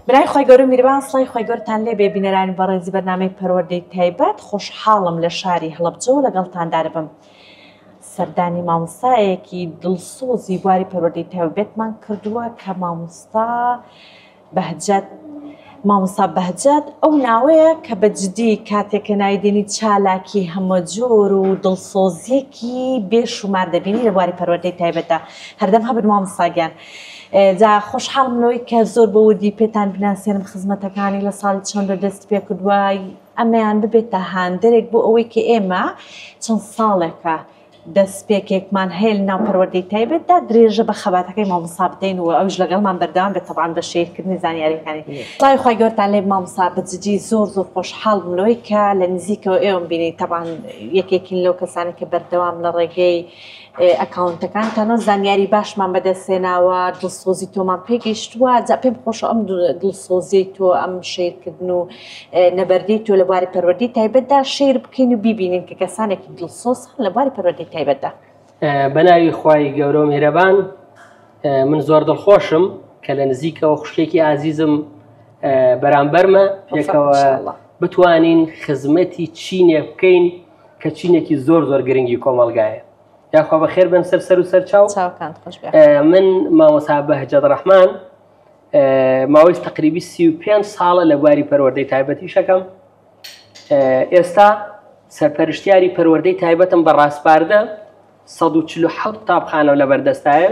برای خۆی گەورە میربان سڵی خۆی گەورتان لێ بێ بینەرانی بەڕێزی بەرنامەی پەروەردەی تایبەت خۆشحاڵم لە شاری هەڵەبجە و لەگەڵتاندا دەبم. سەردانی مامۆستایەکی دڵسۆزی بواری پەروەردەی تایبەتمان کردووە کە مامۆستا بەهجەت ئەو ناوەیە کە بەجددی کاتێکە نایدێنی چالاکی هەمەجۆر و دڵسۆزیەکی بێشومار دەبینی لە بواری پەروەردەی تایبەتە. هەردەم هەبن مامۆستاگیان. جا خۆشحاڵم لەوەی کە زۆر بەوردی پێتان بناسیێنم خزمەتەکانی لە ساڵی چەندە دەست پێ کردووە ئەمەیان ببێتە هاندەرێک بۆ ئەوەی کە ئێمە چەند ساڵێکە دەستپێکێکمان هەیە لە ناو پەروەردەی تایبەتدا درێژە بە خەباتەکەی مامۆستا بدەین و ئەوش لەگەڵمان بەردەوام بێت تەبعاً بە شێرکردنی زانیاریەکانی. سڵای خۆی گەورتان لێ مامۆستا بەجددی زۆر خۆشحاڵم لەوەی کە لە نزیکەوە ئێوەم بینی تەبعاً یەکێکین لەو کەسانی کە بەردەوام لە ڕێگەی ئەکاونتەکانتانەوە زانیاری باشمان بەدەستێناوە دڵسۆزی تۆمان پێگەیشتووە. جا پێم خۆشە ئەم دڵسۆزی تۆ ئەم شێرکردن و نەبەردەی تۆ لە بواری پەروەردەی تایبەتدا شێر بکەین و بیبینین کە کەسانێکی دڵسۆز لە بواری پەروەردەی تایبەتدا. بەناوی خوای گەورە و میهرەبان من زۆر دڵخۆشم کە لە نزیکەوە خوشکێکی ئازیزم بەرامبەرمە پێکەوە بتوانین خزمەتی چینێ بکەین کە چینێکی زۆر گرنگی کۆمەڵگایە. یاخوا بەخێر بن سەر و سەر چاو من مامۆستا بەهجەت ڕەحمان ماوەی تقریبی 35 ساڵە لە بواری پەروەردەی تایبەتی شەکەم. ئێستا سەرپەرشتیاری پەروەردەی تایبەتم بە ڕاستپاردە 147 قوتابخانە لە بەردەستایە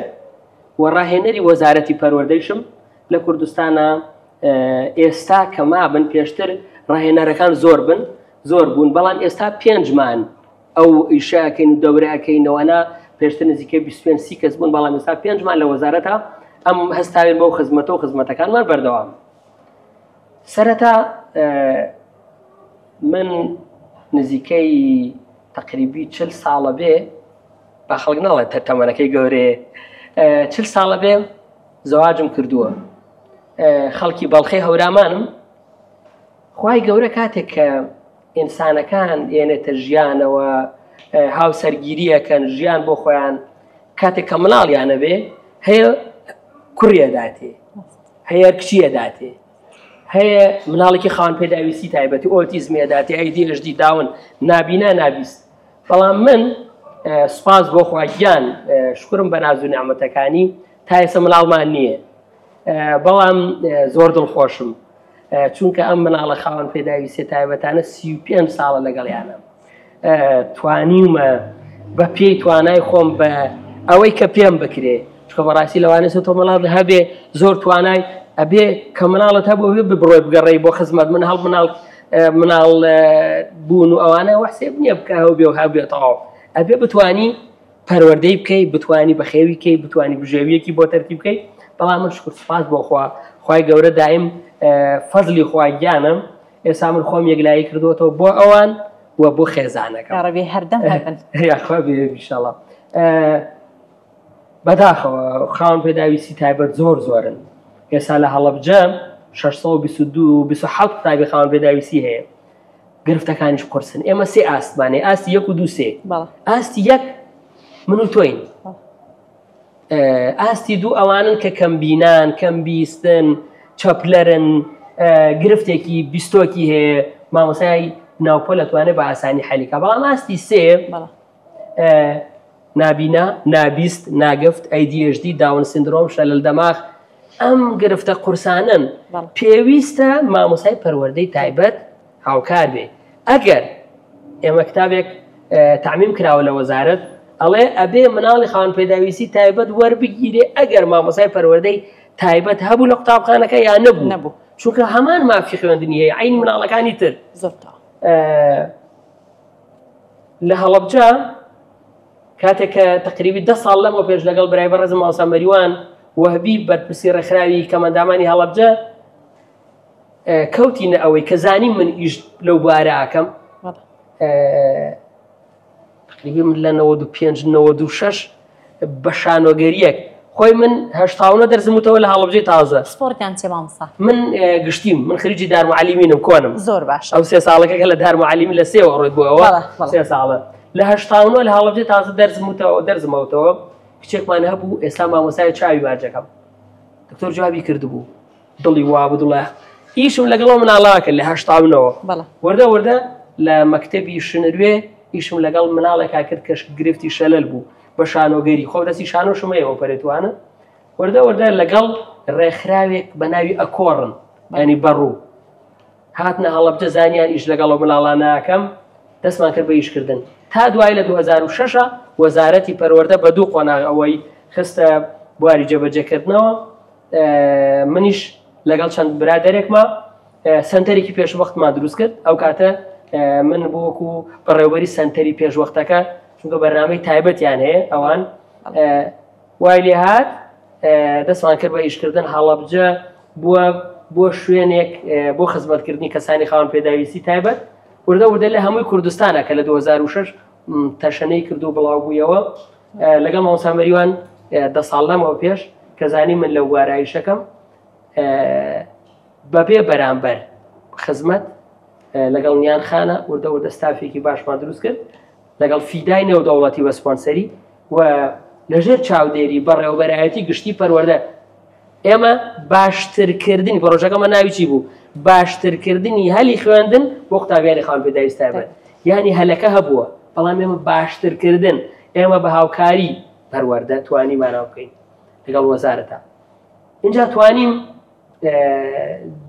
و ڕاهێنەری وەزارەتی پەروەردەیشم لە کوردستانە. ئێستا کە مابن پێشتر ڕاهێنەرەکان زۆر بوون بەڵام ئێستا 5مان ئەو ئیشاکەین و دەورەکەینەوەنا پێشتر نزیکەی 25 کەس بوون بەڵام ئێستا 5مان لە وەزارەتە ئەم هەستاوێن بەو خزمەتە و خزمەتەکانمان بەردەوام. سەرەتا من نزیکەی تقریبی 40 ساڵە بێ با خەڵک ناڵێت تەمەنەکەی گەورەیە 40 ساڵە بێ زەواجم کردووە. خەڵکی بەڵخەی هەورامانم خوای گەورە کاتێک کە ئینسانەکان ئێنێتە ژیانەوە هاوسەرگیریەکەن ژیان بۆ خۆیان کاتێک کە مناڵیانە بێ هەیە کوڕیەداتێ هەیە کچیەداتێ هەیە مناڵێکی خاوەن پێداویستی تایبەتی ئۆتیزمێداتێ ADHD داون نابینا نابیست. بەڵام من سوپاس بۆ خواگیان شکرم بە ناز و نعمەتەکانی تا ئێستا مناڵمان نییە بەڵام زۆر دڵخۆشم چونکە ئەم مناڵە خاوەن پێداویستی تایبەتانە 35 ساڵە لەگەڵیانە توانیمە بە پێی توانای خۆم بە ئەوەی کە پێم بکرێ چکە بەڕاستی لەوانێت تۆ مەڵات هەبێ زۆر توانای ئەبێ کە مناڵت هەبوو ببڕۆی بگەڕێی بۆ خزمەت من هەڵ مناڵ بوون و ئەوانە وەحسێب نییە بکەوە بێ و هەبێتەوە ئەبێ بتانی پەروەردەی بکەی بتانی بەخێوی کەی بتانی بژێویەکی بۆ تەرتیب بکەی. بەڵام من شکر سوپاس بۆ خوای گەورە دایم فەزلی خواگیانم ئێستا من خۆم یەکلایی کردوەوە بۆ ئەوان و بۆ خێزانەکە ڕەبی هەردەم یاخوا بێ ئینشاڵڵا. بەداخەوە خاوەن پێداویستی تایبەت زۆرن. ئێستا لە هەڵەبجە 627 قوتابی خاوەن پێداویستی هەیە گرفتەکانیش قورسن. ئێمە 3 ئاستمانێ ئاستی 1 و 2 3 ئاستی 1 من و تۆین ئاستی 2 ئەوانن کە کەم بینان کەم بیستن چەپلەرن گرفتێکی بیستۆکی هەیە مامۆسای ناوپۆ لەتوانێت بە ئاسانی حەلیکە. بەڵام ئاستی 3 نابینا نابیست ناگەفت ADHD داون سندرۆم شەلل دەماغ ئەم گرفتە قورسانن پێویستە مامۆسای پەروەردەی تایبەت هاوکار بێ. ئەگەر ئێمە کتابێک تعمیم کراوە لە وەزارەت ئەڵێ ئەبێ مناڵی خاوەن پێداویستی تایبەت وەربگیرێ ئەگەر مامۆسای پەروەردەی تایبەت هەبوو لە قوتابخانەکە یان نەبوو چونکە هەمان مافی خوێندنی هەیە عین مناڵەکانی تر. لە هەڵەبجە کاتێک کە تقریبی 10 ساڵ لەمەوە پێش لەگەڵ برای بەڕێزم مامۆستا مەریوان وەهبی بەرپرسی ڕێکخراوی کەمەندامانی هەڵەبجە کەوتینە ئەوەی کە زانیم من ئیش لەو بوارە ئاکەم تقریبی من لە 95-96 بە شانۆگەریەک خۆی من 89 دەرزموتەوە لە هەڵەبجەی تازە سپۆرتیان چێ مامۆستا من گشتیم من خریجی دارمعەلیمینم کۆنم زۆر باش ئەو 3 ساڵەکە کە لە دارمعەلیمی لە 3 ڕۆیت بووەوە 3 ساڵە لە 89 لە هەڵەبجەی تازە دەرزمەوتەوە کچێکمان هەبوو ئێستا مامۆسای چاوی باجەکەم دکتۆر جوابی کردبوو دڵی وا بدڵە ئیشم لەگەڵەوە مناڵاکە لە هەشتاونەوە وەردە لە مەکتەبی شنروێ ئیشم لەگەڵ مناڵێکا کرد کەش گرفتی شەلەل بوو بە شانۆگەری خۆ دەستی شانۆشمەیەوە پەرێتوانە وەردە لەگەڵ ڕێکخراوێک بە ناوی ئەکۆڕن ینی بەڕوو هاتنە هەڵەبجە زانیان ئیش لەگەڵەوە مناڵان ناکەم دەستمان کرد بە ئیشکردن تا دوای لە 2006 وەزارەتی پەروەردە بە دوو قۆناغ ئەوەی خستە بواری جێبەجێکردنەوە منیش لەگەڵ چەند برادێکمە سنتەرێکی پێشوەختمان دروست کرد ئەو کاتە من بۆ وەکو بەڕێوەبەری سنتەری پێشوەختەکە چونکە بەرنامەی تایبەتیان هەیە ئەوان وای لێ هات دەستمان کرد بە ئیشکردن هەڵەبجە بۆ شوێنێک بۆ خزمەتکردنی کەسانی خاوەن پێداویستی تایبەت وردە لە هەمووی کوردستانە کە لە 2006 تەشەنەی کرد و بڵاو بوویەوە لەگەڵ مامۆسامەریوان 10 ساڵ لەمەوە پێش کە زانی من لە وارایشەکەم بەبێ بەرامبەر خزمەت لەگەڵ نیان خانە وردە ستافێکی باشمان دروست کرد لەگەڵ فیدای نێودەوڵەتی بە سپۆنسەری و لەژێر چاودێری بەڕێوەبەرایەتی گشتی پەروەردە ئێمە باشترکردنی پرۆژەکەمە ناوی چی بوو باشترکردنی هەلی خوێندن بۆ قوتابیانی خاوەن پێداویستی تایبەت یعنی هەلەکە هەبووە بەڵام ئێمە باشترکردن ئێمە بە هاوکاری پەروەردە توانیمانەوە بکەین لەگەڵ وەزارەتە اینجا توانیم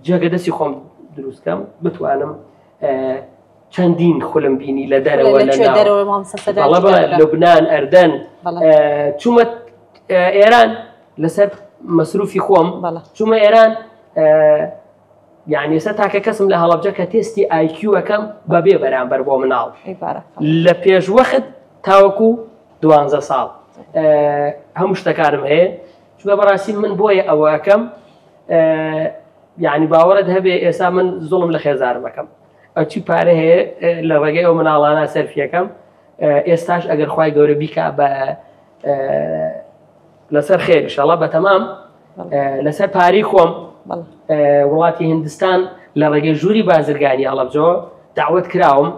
جێگەدەستی خۆم دروستکەم بتوانم چەندین خولم بینی لە دەرەوە لە لوبنان ئەردەن چوومە ئێران لەسەر مەسروفی خۆم چوومە ئێران یعنی ئێستا تاکە کەسم لە هەڵەبجە کە تێستی ئایکیوەکەم بەبێ بەرامبەر بۆ مناڵ لە پێشوەخت تاوەکو 12 ساڵ هەموو شتەکانم هەیە چونکە بەڕاستی من بۆیە ئەوەکەم یعنی باوەڕت هەبێ ئێستا من زوڵم لە خێزارم بەکەم ئەچی پارە هەیە لە ڕێگەی ئەو مناڵانە سەرفیەکەم ئێستاش ئەگەر خوای گەورە بیکا بە لەسەر خێر ئینشاڵڵا بەتەمام لەسەر پارەی خۆم وڵاتی هیندستان لە ڕێگەی ژووری بازرگانی هەڵەبجەوە داوەت کراوم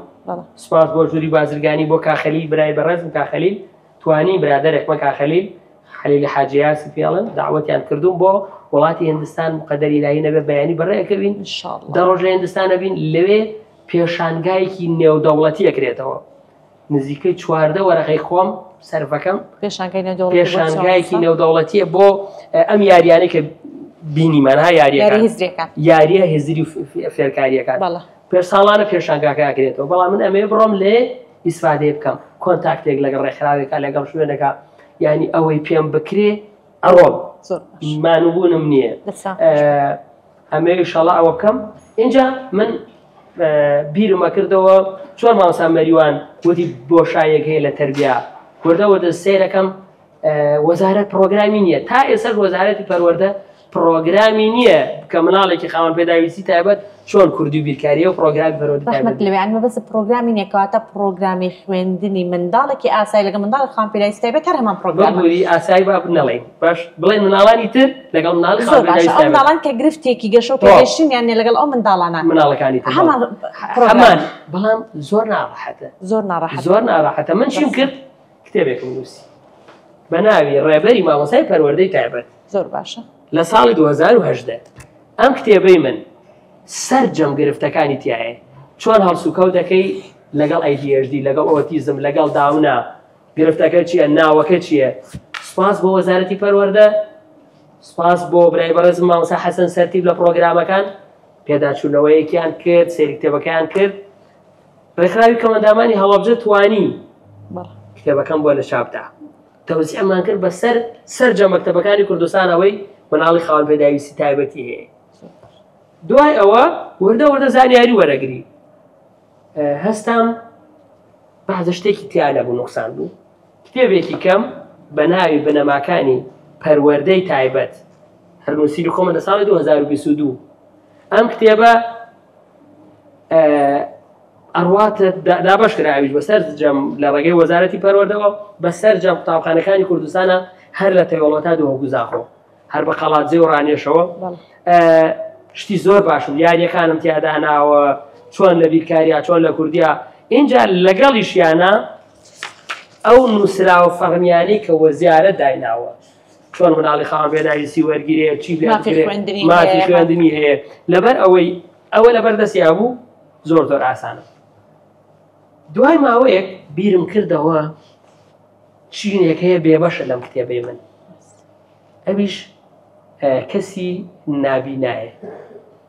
سوپاس بۆ ژووری بازرگانی بۆ کاخەلیل برای بەڕێزم کاخەلیل توانی برادەرێکمە کاخەلیل خەلیلی حاجی یاسین پێڵن داوەتیان کردوم بۆ وڵاتی هیندستان مقەدەری ئیلاهی نەبێ بەیانی بەڕێکەبین دەڕۆژ لە هیندستانە بین لەوێ پێشانگایەکی نێودەوڵەتی ئەکرێتەوە نزیکەی 14 وەرەقەی خۆم سەرفەکەم پێشانگایەکی نێودەوڵەتیە بۆ ئەم یاریانەی کە بینیمانها یاریە هێزری و فێرکاریەکان پێش ساڵانە پێشانگاکە ئەکرێتەوە بەڵام من ئەمێ بڕۆم لێ ئیسفادێ بکەم کۆنتاکتێک لەگەڵ ڕێکخراوێکە لەگەڵ شوێنەکە یعنی ئەوەی پێم بکرێ ئەڕۆم مانوبوونم نییە ئەمێ ئینشاڵڵا ئەوە بکەم اینجا من بیرمە کردەوە چۆن مامۆسامەریوان وتی بۆشایەک هەیە لە تەربیا وەردە سیرەکەم وەزارەت پرۆگرامی نییە تا ئێستا وەزارەتی پەروەردە پرۆگرامی نییە کە مناڵێکی خاوەن پێداویستی تایبەت چۆن کوردی و بیرکاریە و پرۆگرامی پەروەردە لەوێ بەس پرۆگرامی نێکەواتە پرۆگرامی خوێندنی منداڵێکی ئاسایی لەگە منداڵی خاوەن پێداویستی تایبەت هەر هەمان پرۆگرامی ئاسایی با بنەڵێن باش بڵێن مناڵانی تر لەگەڵ مناڵی خاوەن پێداویستی تایبەت منداڵان کە گرفتێکی گەشە و پێگەشتن یان لەگەڵ ئەو منداڵانە مناڵەکانی تر هەمان بەڵام زۆر ناڕەحەتە زۆر ناڕەحەتە من چیم کرد کتێبێکم نووسی بە ناوی ڕێبەری مامۆسای پەروەردەی تایبەت زۆر باشە لە ساڵی 2010 ئەم کتێبەی من سەرجەم گرفتەکانی تایە چۆن هەڵسوکەوت دەکەی لەگەڵ ADHD لەگەڵ ئۆتیزم لەگەڵ داونا گرفتەکە چییە ناوەکە چییە سپاس بۆ وەزارەتی پەروەردە سپاس بۆ برای بەڕێزم مامۆستا حەسەن سەرتیب لە پرۆگرامەکان پێداچوونەوەیەکیان کرد سێری کتێبەکەیان کرد ڕێکخراوی کەمەندامانی هەڵەبجە توانی کتێبەکەم بۆ لە چاپدا تەوزیعمان کرد بە سەرجە مەکتەبەکانی کوردستانەوەی مناڵی خاوەن پێداویستی تایبەتی هەیە دوای ئەوە وردە زانیاری وەرەگری هەستام بەعزە شتێکی تیا نەبوو نوقسان بوو کتێبێکی کەم بە ناوی بنەماکانی پەروەردەی تایبەت هەرنووسیری خۆمە لە ساڵی 2022 ئەم کتێبە ئەڕواتە دابش کراویش بەسەر جەم لە ڕێگەی وەزارەتی پەروەردەوە بەسەر جەم قوتابخانەکانی کوردستانە هەر لە تەیوەڵەتا دووەگوزاخۆ هەر بە قەڵاتجێ و ڕانێشەوە شتی زۆر باشم یاریەکانم تیادا ناوە چۆن لە بیرکاریە چۆن لە کوردیا اینجا لەگەڵیشیانە ئەو نووسراوە فەرمیانەی کە وەزیارە دایناوە چۆن مناڵی خاوەن پێداویستی وەرگیرێ چی مافی خوێندنی هەیە لەبەر ئەوەی ئەوە لەبەر دەستیا بوو زۆر ئاسانە. دوای ماوەیەک بیرم کردەوە چینێک هەیە بێبەشە لەم کتێبەی من، ئەویش کەسی نابینایە،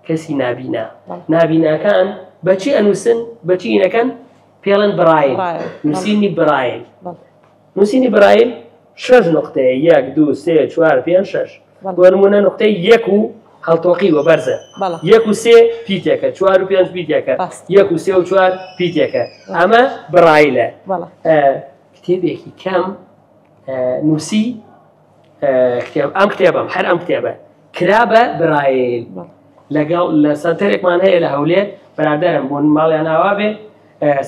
کەسی نابینا. نابیناکان بەچی ئەنووسن بەچی ئینەکەن پێڵەن برایل، نووسینی برایل. نووسینی برایل 6 نقطەیە 1 2 3 4 5 6 وەرمونە نقطەی 1 و هەڵتۆقی وە بەرزە 1 و 3 پیتێکە 4 و 5 پیتێکە 1 و 3 و 4 پیتێکە ئەمە برایلە. کتێبێکی کەم نووسی ئەم کتێبم هەر ئەم کتێبە کرا بە برایل لەگەڵ لە سنتەرێکمان هەیە لە هەولێر بەرادەرم بۆ ماڵیان ئاوا بێ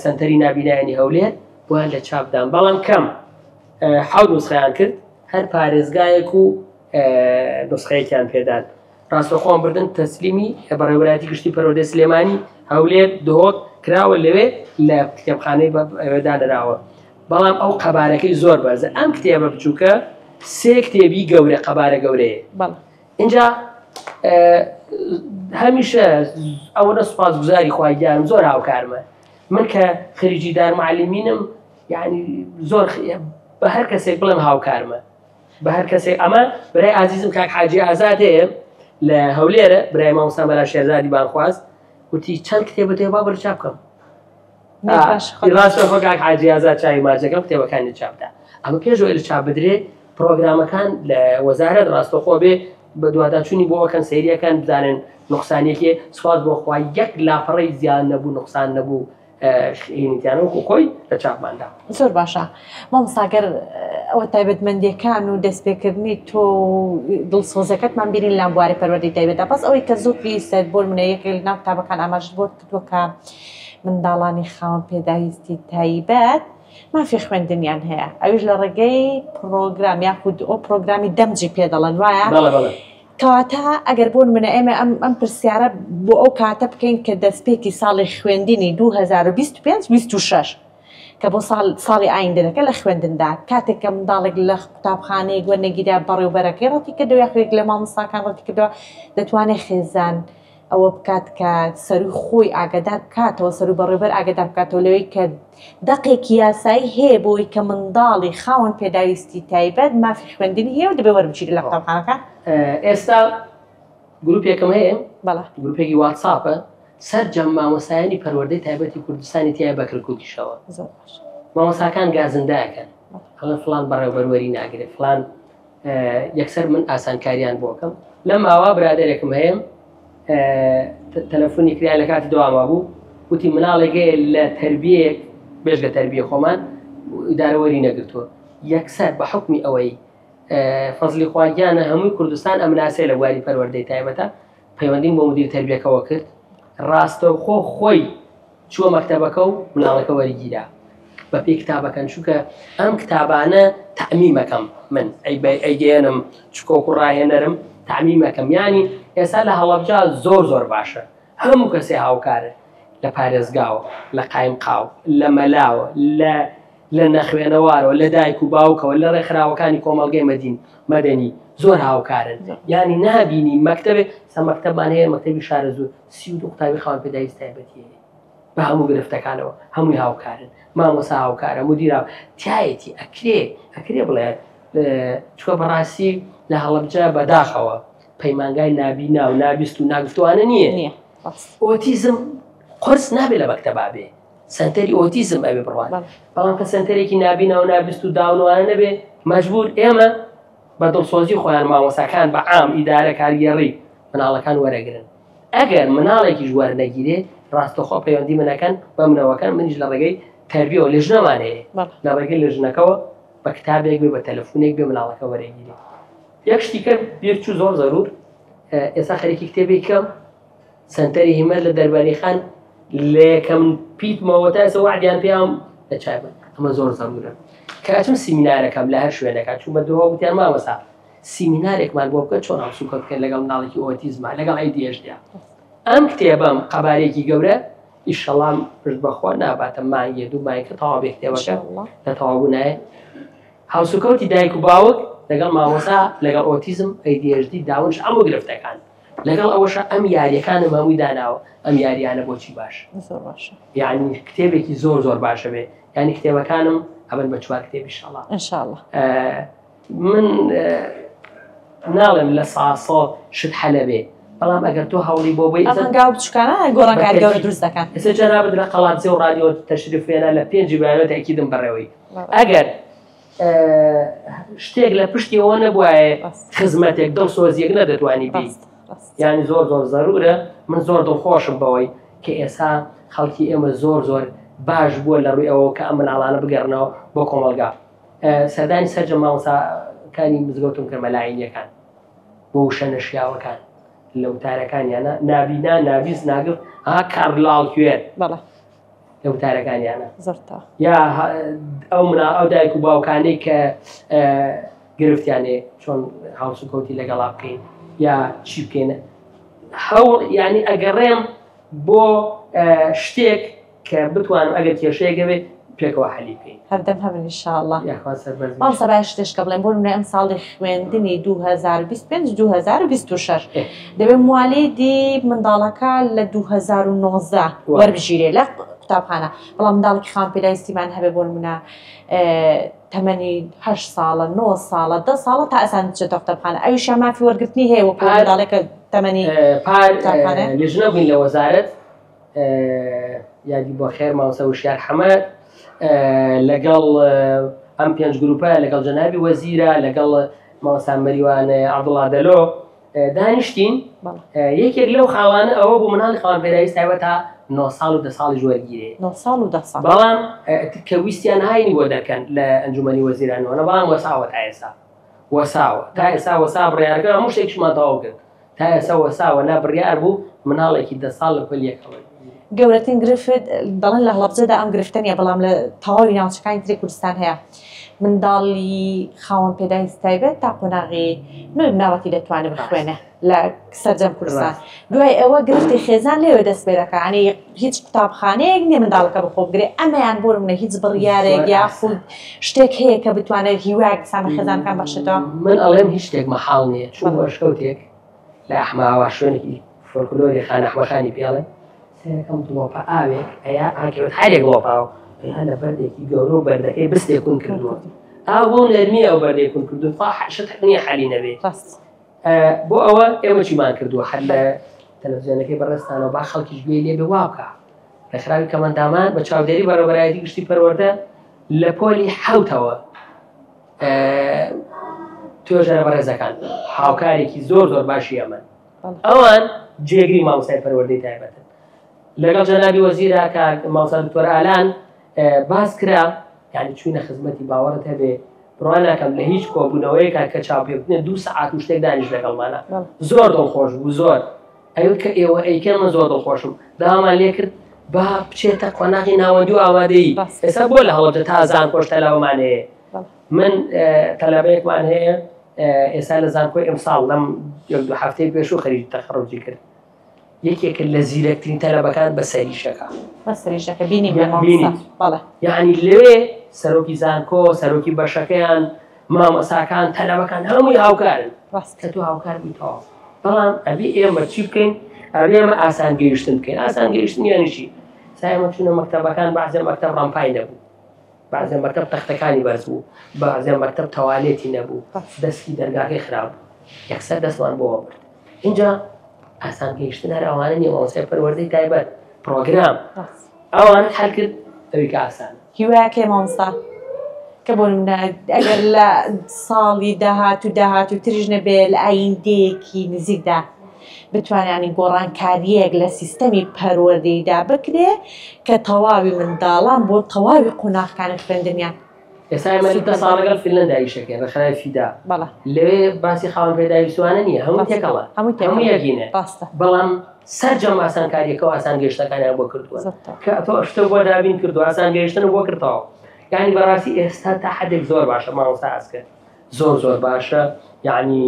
سنتەری نابینایانی هەولێر بۆیان لە چاپدان بەڵام کەم حەوت نوسخەیان کرد هەر پارێزگایەک و نوسخەیەکیان پێدان. ڕاستەوخۆم بردن تەسلیمی بەڕێوەبەرایەتی گشتی پەروەردەی سلێمانی هەولێر دهۆک کراوە لەوێ لە کتێبخانەی دانراوە، بەڵام ئەو قەبارەکەی زۆر بەرزە. ئەم کتێبە بچووکە 3 کتێبی گەورە قەبارە گەورەیە. اینجا هەمیشە ئەوە سوپاسگوزاری خوای گیانم زۆر هاوکارمە. من کە خریجی دارمعلمینم یعنی زۆر بە هەر کەسێک بڵێم هاوکارمە، بە هەر کەسێک. ئەمە برای عزیزم کاک حاجی ئازاد هەیە لە هەولێرە، برای مامۆستا مەلا شێرزادی بانخواست، وتی چەند کتێبە دێ با بەرە چاپ بکەم. ڕاستەوخۆ کاک حاجی ئازاد چاوی ماچەکەم کتێبەکانی چاپدا. ئەمە پێشەوەی لە چاپ بدرێ پرۆگرامەکان لە وەزارەت ڕاستەوخۆ بێ بە دوواداچوونی بۆ ئەوەکەن سەیریەکان بزانن نقصانێکی سوپاس بۆ خوای یەک لاپەڕەی زیان نەبوو نقصان نەبوو خینیتیانە و خۆی لە چاپماندا. زۆر باشە مامۆستاگەر ئەوە تایبەتمەندیەکان و دەستپێکردنی تۆ دڵسۆزەکەتمان بینین لەم بواری پەروەردەی تایبەتە. بەس ئەوەی کە زۆر پێویستە بۆ منە یەکێک لە ناو کتابەکان ئاماژ بۆ کردووە کە منداڵانی خاوەن پێداویستی تایبەت مافی خوێندنیان هەیە، ئەویش لە ڕێگەی پرۆگرام یاخود ئەو پرۆگرامی دەمجی پێ دەڵێن وایە؟ کەواتە ئەگەر بۆن منە ئێمە ئەم پرسیارە بۆ ئەو کاتە بکەین کە دەستپێکی ساڵی خوێندنی 2025-26 کە بۆ ساڵی ئایندە دەکە لە خوێندندا کاتێک کە منداڵێک لە قوتابخانەیەک وەرنەگیرا بەڕێوەبەرەکەی ڕەتی کردەوە یاخێک لە مامۆستاکان ڕەتی کردەوە دەتوانێت خێزان ئەوە بکات کە سەروی خۆی ئاگادار بکاتەوە، سەروی بەڕێوەبەر ئاگادار بکاتەوە لەوەی کە دەقێکی یاسایی هەیە بۆی کە منداڵی خاوەن پێداویستی تایبەت مافی خوێندنی هەیە و دەبێ وەربچیت لە قوتابخانەکان. ئێستا گروپێکم هەیە، گروپێکی واتساپە سەرجەم مامۆستایانی پەروەردەی تایبەتی کوردستانی تایە بەکرکوتیشەوە. مامۆستاکان گازندایەکەن هەڵە فلان بەڕێوەبەروەری ناگرێت فلان یەکسەر من ئاسانکاریان بۆکەم. لەم ماوە برادێکم هەیە تەلەفۆنی کریا لە کاتی دەواما بوو وتی مناڵێکەیە لە تەربیەیەک بێژگە تەربیە خۆمان ئیدارەوەری نەگرتووە، یەکسەر بە حکمی ئەوەی فەزلی خواگیانە هەمووی کوردستان ئەمناسێ لە بواری پەروەردەی تایبەتە پەیوەندیم بۆ مدیر تەربیەکەەوە کرد، ڕاستەوخۆ خۆی چووە مەکتەبەکە و مناڵەکە وەرگیرا بە پێی کتابەکەن چووکە ئەم کتابانە تەعمیمەکەم من ئەیگەێنم چکۆک و ڕاهێنەرم تەعمیمەکەم. ینی ئێستا لە هەڵەبجا زۆر باشە، هەموو کەسێ هاوکارە لە پارێزگاوە، لە قایمقاو، لە مەلاوە، لە نەخوێنەوارەوە، لە دایک و باوکەوە، لە ڕێکخراوەکانی کۆمەڵگەی مەدەنی زۆر هاوکارن. ینی نابینی مەکتەبێک مەکتەبمان هەیە مەکتەبی شارەزوو 32 قوتابی خاوەن پێداویستی تایبەتی هەیە بە هەموو گرفتەکانەوە، هەمووی هاوکارن، مامۆستا هاوکارە، مدیرا تایەتی ئەکرێ بڵێت چکە بەڕاستی لە هەڵەبجە بەداخەوە پەیمانگای نابینا و نابیست و ناگفتوانە نییە. ئۆتیزم قرس نابێت لە مەکتەبا بێ، سنتەری ئۆتیزم ئەوێ بڕوان، بەڵام کە سنتەرێکی نابینا و نابیست و داونوانە نەبێ مەجبور ئێمە بە دڵسۆزی خۆیان مامۆستاکان بە عام ئیدارە کارگێڕی مناڵەکان وەرەگرن. ئەگەر مناڵێکیش وەرنەگیرێ ڕاستەخۆ پەیوەندی منەکەن بە منەوەکان منیش لە ڕێگەی تەربیەوە لێژنەمان هەیە لە ڕێگەی لێژنەکەەوە بە کتابێک بێ بە تەلەفۆنێک بێ مناڵەکە وەرەگیرێ. یەک شتیکە بیرچوو زۆر زەرور ئێستا خەریکی کتێبێکم سنتەری هیمەت لە دەربانی خان لە یەکەم پیتمەوە تا ئێستا وعدیان پێیان لە چایبە ئەمە زۆر زەرورە کە ئەچم سیمینارەکەم لە هەر شوێنەکە چوو بە دووە وتیان مامۆستا سیمینارێکمان بۆ بکە چۆن هەڵسوکە بکەن لەگەڵ مناڵێکی ئۆتیزمە لەگەڵ ئەیدیێشدیا. ئەم کتێبەم قەبارێکی گەورە ئیشەڵام پشت بەخوا ناباتە مانگێ دوو مانگکە تەواو بێ کتێبەکە لە تەواوبوو نایە. هاوسوکەوتی دایک و باوک لەگەڵ مامۆسا لەگەڵ ئۆتیزم ADHD داونش ئەمە گرفتەکان لەگەڵ ئەوەشە ئەم یاریەکانە مەمووی داناوە ئەم یاریانە بۆچی باش یعنی کتێبێکی زۆر باشە بێ ینی کتێبەکانم ئەبن بە چوار کتێبی ئینشاءڵڵا ئینشاءڵڵا من ناڵێم لە ساسۆ شت حەلە بێ بەڵام ئەگەر تۆ هەوڵی بۆ بۆی ئەنگاو بچکانە گۆڕانکاری گەورە دروست دەکەن ئێستا جەنابەت لە قەڵاتچێ و رادیۆ تەشریفێنە لە 5 بەیانەت ئەکیدم بەڕێوەی ئەگەر شتێک لە پشتی ئەوە نەبوایە خزمەتێک دڵسۆزیەک نەدەتوانی بی یعنی زۆر زەرورە من زۆر دڵخۆشم بەوەی کە ئێستا خەڵکی ئێمە زۆر باش بووە لە ڕووی ئەوە کە ئەم مناڵانە بگەڕنەوە بۆ کۆمەلگا سەردانی سەرجە مامۆساکانی مزگەوتم کە مەلاعینیەکان بۆ وشە نەشیاوەکان لە وتارەکانیانە نابینا نابیست ناگرت کارلاڵ کوێر لە وتارەکانیانە یا ئەو دایک و باوکانەی کە گرفتیانێ چۆن هاوسکەوتی لەگەڵا بکەین یا چی بکەینە هەوڵ ینی ئەگەڕێم بۆ شتێک کە بتوانم ئەگەر کێشەیەکە بێت پێکەوە حەلی بکەین هەردەم هەبن ئینشاءڵڵا مامۆستا باش شتێشکە بڵێم بۆ نمونە ئەم ساڵی خوێندنی 2025-2026 دەبێت موالێدی منداڵەکە لە 2019 وەربژیرێ لە قوتابخانە بەڵام منداڵێکی خاوەنپێداویستیمان هەبێ بۆ نمونە تەمەنی 8 ساڵە 9 ساڵە 10 ساڵە تا ئەسان بچێتە قوتابخانە ئەویشیان مافی وەرگرتنی هەیە وەکو منداڵێکە تەمەنی لێژنە بووین لە وەزارەت یادی بۆ خێر مامۆستا وشیار حەمەد لەگەڵ ئەم 5 گروپە لەگەڵ جەنابی وەزیرە لەگەڵ مامۆستا مەریوان عەبدوڵڵا دەلۆ دانیشتین یەکێک لەو خاوانە ئەوە بوو مناڵی خاوەنپێداویست تایبەت تا 9 ساڵ و 10 ساڵی وەرگیرێ 9 ساڵ و 10 ساڵ بەڵام کە ویستیان هاینی بۆ دەکەن لە ئەنجومەنی وەزیرانەوە بەڵام وەساوە تا ئێستا وەساوە تا ئێستا وەسا بڕیارەکە هەموو شتێکیشمان تەواو کرد تا ئێستا وەساوە نا بڕیار بوو مناڵێکی 10 ساڵ لە کۆلیەکەوە گەورەترین گرفت دەڵێن لە هەڵەبجەدا ئەم گرفتنیە بەڵام لە تەواوی ناوچەکانی تری کوردستان هەیە منداڵی خاوەنپێداویست تایبەت تا قۆناغی ناوەتی دەتوانێت بخوێنە لە سەرجەم کوردستان دوای ئەوە گرفتی خێزان لێوە دەست پێ دەکات ینی هیچ قوتابخانەیەک نییە منداڵەکە بخۆ بگرێ ئەمەیان بۆ منە هیچ بڕیارێک یاخود شتێک هەیە کە بتوانێت هیوای سامە خێزانەکان بەخشێتەوە من ئەڵێم هیچ شتێک مەحاڵ نییە چوون وەشکەوتێک لە ئەحماوە شوێنێکی فۆلکلۆری خانەحمەخانی پێڵێن سێرەکەم گڵۆپە ئاوێک ئەیا ئاکەوت هەرێک گڵۆپاوە لە بەردێکی گەورە و بەردەکەی بستێکون کردووە ئاو بۆ نەرمیە ئەو بەردێکون کردو شت نییە حەلی نەبێت بۆ ئەوە ئێوە چیمان کردووە هەر لە تەلەڤیزیۆنەکەی بەڕێستانەوە با خەڵکیش گوێ لێ بێ وا بکە لە خراوی کەمەندامان بە چاودێری بەڕێوەبەرایەتی گشتی پەروەردە لە پۆلی حەوتەوە توێژەرە بەڕێزەکان هاوکارێکی زۆر باشی ئەمەن ئەوان جێگری مامۆستای پەروەردەی تایبەتن لەگەڵ جەنابی وەزیرە کە مامۆستا دکتۆر ئالان باس کرا یعنی چوینە خزمەتی باوەڕت هەبێ بڕوان ناکەم لە هیچ کۆبوونەوەیەکە کە چاوپێبنێ 2 سەعات و شتێک دانیش لەگەڵمانە زۆر دڵخۆش بوو زۆر ئەوێت کە ئێوە ئەیکەن من زۆر دڵخۆشم داوامان لێ کرد با بچێتە قۆناغی ناوەندی و ئامادەیی ئێستا بۆ لە هەڵەبجە تا زانکۆش تەلاوەمان هەیە من تەلابەیەکمان هەیە ئێستا لە زانکۆی ئەمساڵ لەم 1-2 هەفتەی پێش و خەریجی تەخەڕوجی کرد یەکێک لە زیرەکترین تەلەبەکان بە سەریشەکە یعنی لەوێ سەرۆکی زانکۆ سەرۆکی بەشەکەیان مامۆساکان تەلەبەکان هەمووی هاوکارن کە تو هاوکار بیتەوە بەڵام ئەبێ ئێمە چی بکەین ئەبێ ئێمە ئاسان گەیشتن بکەین ئاسان گەیشتن یانی چی سایمە چونە مەکتەبەکان بەعزێ مەکتەب ڕەمپای نەبوو بەعزێ مەکتەب تەختەکانی بەرز بوو بەعزێ مەکتەب تەوالێتی نەبوو دەستی دەرگاکەی خراپ یەکسەر دەستمان بۆەوە برد اینجا ئاسان گەیشتن هەر ئەوانە نیە مامۆستای پەروەردەی تایبەت پرۆگرام ئەوان حەل کرد ئەوی کە ئاسانە هیوایەکەی مامۆستا کە بۆ ئەگەر لە ساڵی داهاتوو تریژ نەبێ لە ئایندەیەکی نزیکدا بتوانانی گۆڕانکاریەک لە سیستەمی پەروەردەیدا بکرێ کە تەواوی منداڵان بۆ تەواوی قۆناغەکانی خوێندنیان ئێستا ئێمە 10 ساڵ لەگەڵ فینلەنداییشەکەین ڕێخراوی فیدا لەوێ باسی خاوەنپێداویستوانە نییە هەموو تێکەڵە هەموو یەکینە بەڵام سەرجەم ئاسانکاریەکە و ئاسان گەیشتەکانیان بۆ کردووە کە تۆ شتە بۆ دابین کردو ئاسان گەیشتن بۆ کردەوە یعنی بەڕاستی ئێستا تا حدێک زۆر باشە مامۆستا ئاسکە زۆر باشە یعنی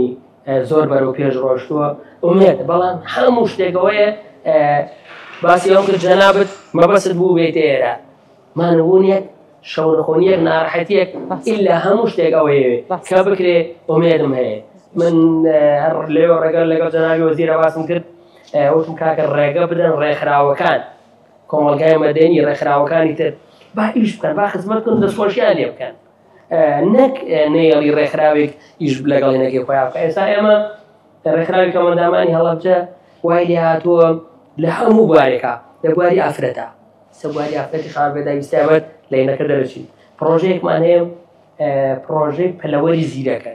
زۆر بەرەو پێش ڕۆشتووە ئومێد بەڵام هەموو شتێکەوەیە باسی ئەو کرد جەنابەت مەبەست بوو بێتە ئێرە مانەبوونیەک شەونەخۆنیەک ناڕەحەتیەک ئیلا هەموو شتێک ئەوەیە کە بکرێ ئومێدم هەیە. من هەر لێوە ڕێگەل لەگەڵ جەنابی وەزیرە باسم کرد وتم کاکە ڕێگە بدەن ڕێکخراوەکان کۆمەڵگای مەدەنی ڕێکخراوەکانی تر با ئیش بکەن با خزمەتکن دەستخۆشییان لێ بکەن نەک نێڵی ڕێکخراوێک ئیش لەگەڵێنەکەی خۆیان بکە. ئێستا ئێمە ڕێکخراوی کۆمەندامانی هەڵەبجە وای لێ هاتووە لە هەموو بوارێکە لە بواری ئافرەتە سەبواری ئافرەتی خاوەندەداری ویستابەت لەینەکە دەرەچین. پرۆژەیەکمان هەیە پرۆژەی پەلەوەری زیرەکە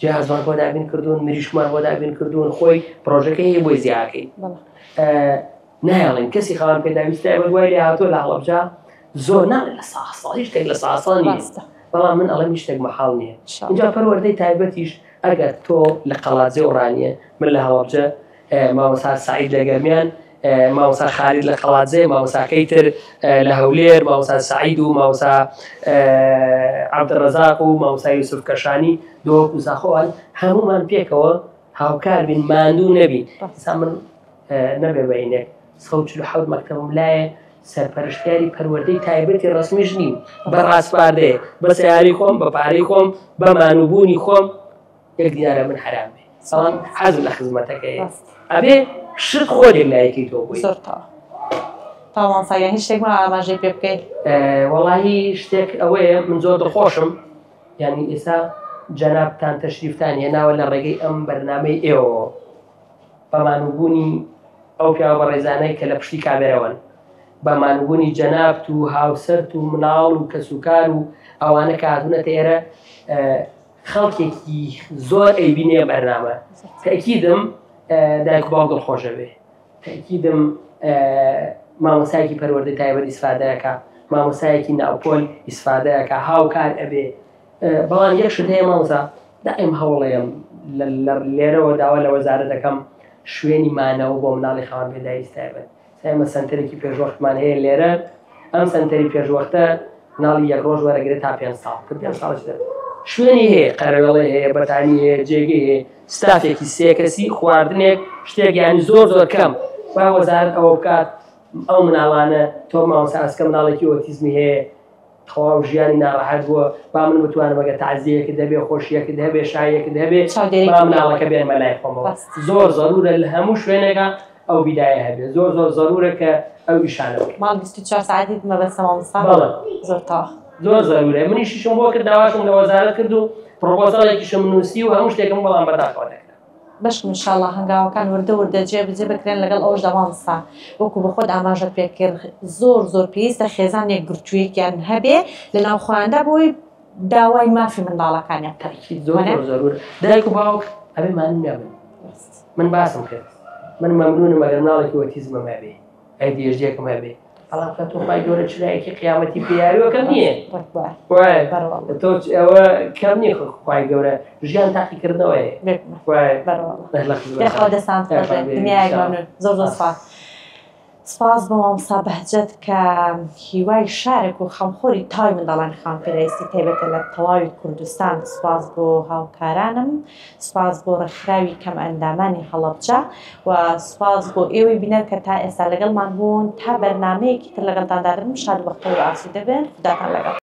جیهازمان بۆ دابین کردوون مریشمان بۆ دابین کردوون خۆی پرۆژەکە هەیە بۆی زیاکەی نایڵێن کەسی خاوەن پێداویستە وای لێ هاتووە لە هەڵەبجە زۆر ناڵێ لە ساڵ شتێک لە ساسانی بەڵام من ئەڵێ شتێک مەحاڵ نییە. اینجا پەروەردەی تایبەتیش ئەگەر تۆ لە قەڵاتجێ وڕانیە من لە هەڵەبجە مامۆستا سعید لە گەرمیان مامۆستا خالید لە قەڵاتجێ مامۆستاکەی تر لە هەولێر مامۆستا سعید و مامۆستا عەبدڕەزاق و مامۆستا یوسف کەشانی دۆ کوساخۆوان هەمومان پێکەوە هاوکار بین ماندوو نەبین. ئێستا من نەبێ بەینێک 147 مەکتەبم لایە سەرپەرشتیاری پەروەردەی تایبەتی ڕسمیش نیم بە ڕاستپاردەیە بە سیاری خۆم بە پارەی خۆم بە مانووبوونی خۆم یەک دیارە من حرام بێ سەڵام حەزم لە خزمەتەکەیە ئەبێ شت خۆلێک لایەکی تۆ بووی تاوانساییان هیچ شتێکمان ئاماژەی پێ بکەیت. وەڵاهی شتێک ئەوەیە من زۆر دڵخۆشم یعنی ئێستا جەنابتان تەشریفتان هێناوە لە ڕێگەی ئەم بەرنامەی ئێوە بە مانووبوونی ئەو پیاوە بە ڕێزانەی کە لە پشتی کامێرەوەن بە مانووبوونی جەنابت و هاوسەرت و مناڵ و کەسوکار و ئەوانە کە هاتوونەتە ئێرە خەڵکێکی زۆر ئەیبینێ بەرنامە تەکیدم دایک و باوک دڵخۆشە بێ تەکیدم مامۆستایەکی پەروەردەی تایبەت ئیسفادەیەکە مامۆستایەکی ناوپۆل ئیسفادەیەکە هاوکار ئەبێ. بەڵام یەک شت هەیە مامۆستا دائیم هەوڵەیەم لێرەوە داوا لە وەزارەت دەکەم شوێنی مانەوە بۆ مناڵی خاوەن پێداوی ویستابەت. ئێمە سەنتەرێکی پێشوەختمان هەیە لێرە ئەم سەنتەری پێشوەختە مناڵی یەک ڕۆژ وەرەگرێت تا 5 ساڵ 5 ساڵ شوێنی هەیە قەرەوێڵی هەیە بەتانی هەیە جێگەی هەیە ستافێکی سێ کەسی خواردنێک شتێک یانی زۆر زۆر کەم با وەزارەت ئەوە بکات ئەو مناڵانە تۆ مامۆستا ئەسکە مناڵێکی ئۆتیزمی هەیە تەواو ژیانی ناڕەحەت بووە با من بتوانم ئەگەر تەعزیەیەکت هەبێ خۆشیەکت هەبێ شایەکت هەبێ با مناڵەکە بێنمە لای خۆمەوە زۆر زەرورە لە هەموو شوێنێکە ئەو بیدایە هەبێ زۆر زۆر زەرورە کە ئەو ئیشانە بکەین. ماڵ 24 ساعەتی مەبەستە مامۆستا زۆر تاخ زۆر زەرورە منیشیشم بۆ کرد داواشم لە وەزارەت کرد و پرۆپۆزاڵێکیشم نووسی و هەموو شتێکم بەڵام بەداخەوە دەکرا بەشم انشاءالله هەنگاوەکان وردە وردە جێبەجێ بکرێن لەگەڵ ئەوەشدا مامۆستا وەکو بە خۆت ئاماژەت پێکرد زۆر پێویستە خێزانێک گرتوویەکیان هەبێ لە ناو خۆیاندا بۆی داوای مافی منداڵەکانیان زۆر زەرورە. دایک و باوک ئەبێ مانوو نەبن. من باسم کرد من مەمنونم ئەگەر مناڵێکی ئۆتیزمم هەبێ ئەیدیێژدێکم هەبێ بەڵام کە تۆ خوای گەورە چلایەکی قیامەتی پێیاویەوە کەم نییە تۆ ئەوە کەم نییە خوای گەورە ژیان تاقیکردنەوەیە زۆر سپاس بە مامۆستا بەهجەت کە هیوای شارێک و خەمخۆری تاوی منداڵانی خاوەن پێداویستی تایبەتە لە تەواوی کوردستان. سپاس بۆ هاوکارانم سپاس بۆ ڕێکخراوی کەم ئەندامانی هەڵەبجە و سپاس بۆ ئێوەی بینەر کە تا ئێستا لەگەڵمان بوون تا بەرنامەیەکی تر لەگەڵتاندارم شاد بەختەوە و ئاسوودە بێن خوداتان لەگەڵ.